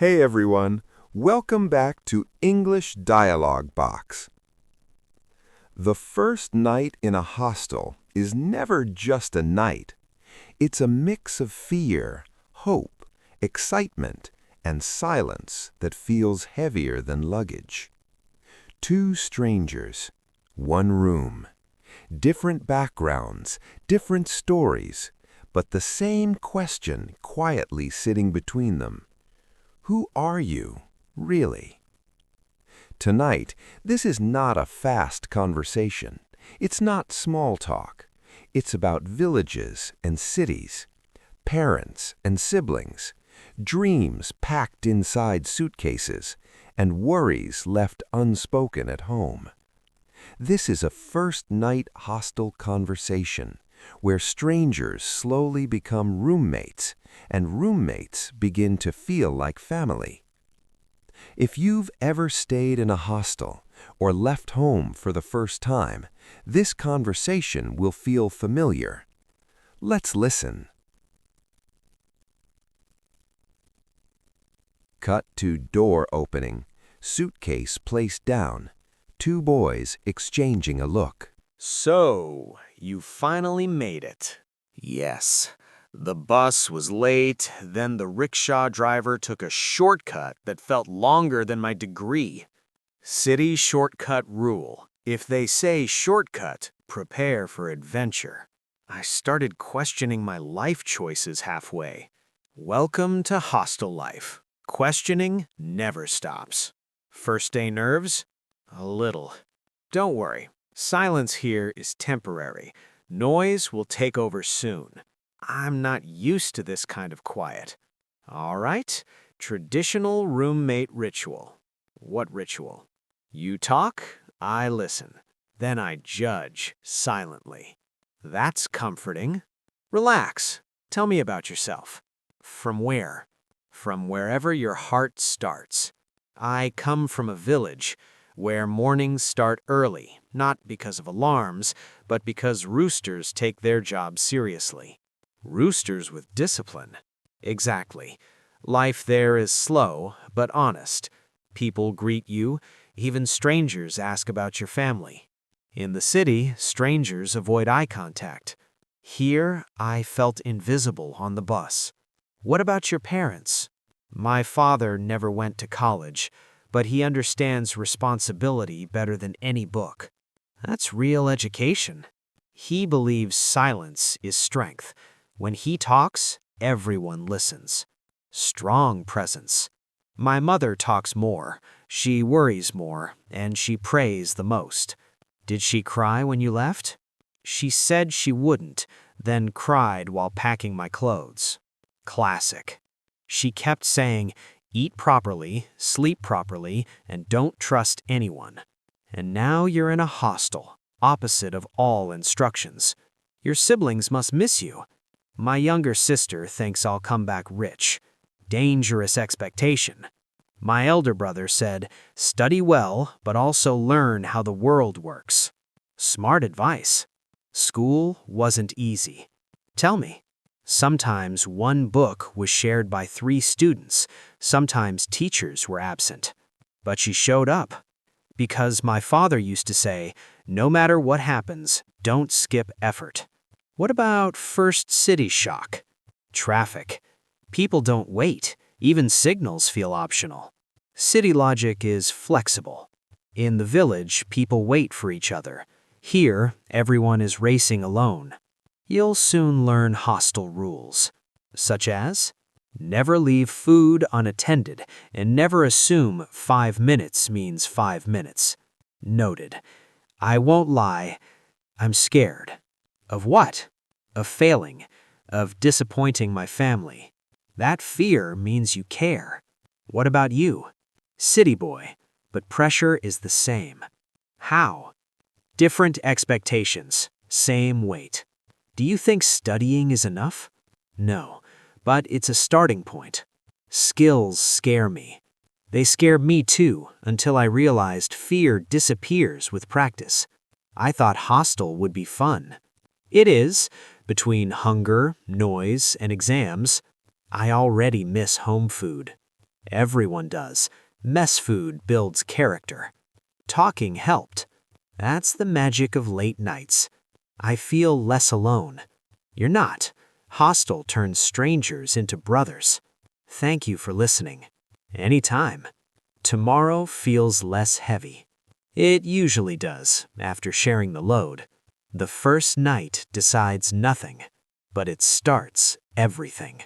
Hey everyone, welcome back to English Dialogue Box. The first night in a hostel is never just a night. It's a mix of fear, hope, excitement, and silence that feels heavier than luggage. Two strangers, one room, different backgrounds, different stories, but the same question quietly sitting between them. Who are you, really? Tonight, this is not a fast conversation. It's not small talk. It's about villages and cities, parents and siblings, dreams packed inside suitcases, and worries left unspoken at home. This is a first-night hostel conversation where strangers slowly become roommates and roommates begin to feel like family. If you've ever stayed in a hostel or left home for the first time, this conversation will feel familiar. Let's listen. Cut to door opening, suitcase placed down, two boys exchanging a look. So, you finally made it. Yes. The bus was late, then the rickshaw driver took a shortcut that felt longer than my degree. City shortcut rule. If they say shortcut, prepare for adventure. I started questioning my life choices halfway. Welcome to hostel life. Questioning never stops. First day nerves? A little. Don't worry. Silence here is temporary. Noise will take over soon. I'm not used to this kind of quiet. All right, traditional roommate ritual. What ritual? You talk, I listen. Then I judge silently. That's comforting. Relax. Tell me about yourself. From where? From wherever your heart starts. I come from a village where mornings start early, not because of alarms, but because roosters take their job seriously. Roosters with discipline. Exactly. Life there is slow, but honest. People greet you, even strangers ask about your family. In the city, strangers avoid eye contact. Here, I felt invisible on the bus. What about your parents? My father never went to college, but he understands responsibility better than any book. That's real education. He believes silence is strength. When he talks, everyone listens. Strong presence. My mother talks more, she worries more, and she prays the most. Did she cry when you left? She said she wouldn't, then cried while packing my clothes. Classic. She kept saying, eat properly, sleep properly, and don't trust anyone. And now you're in a hostel, opposite of all instructions. Your siblings must miss you. My younger sister thinks I'll come back rich. Dangerous expectation. My elder brother said, study well, but also learn how the world works. Smart advice. School wasn't easy. Tell me. Sometimes one book was shared by 3 students. Sometimes teachers were absent. But she showed up. Because my father used to say, no matter what happens, don't skip effort. What about first city shock? Traffic. People don't wait. Even signals feel optional. City logic is flexible. In the village, people wait for each other. Here, everyone is racing alone. You'll soon learn hostel rules, such as never leave food unattended and never assume 5 minutes means 5 minutes. Noted. I won't lie, I'm scared. Of what? Of failing, of disappointing my family. That fear means you care. What about you? City boy, but pressure is the same. How? Different expectations, same weight. Do you think studying is enough? No, but it's a starting point. Skills scare me. They scared me too, until I realized fear disappears with practice. I thought hostel would be fun. It is. Between hunger, noise, and exams, I already miss home food. Everyone does. Mess food builds character. Talking helped. That's the magic of late nights. I feel less alone. You're not. Hostel turns strangers into brothers. Thank you for listening. Anytime. Tomorrow feels less heavy. It usually does, after sharing the load. The first night decides nothing, but it starts everything.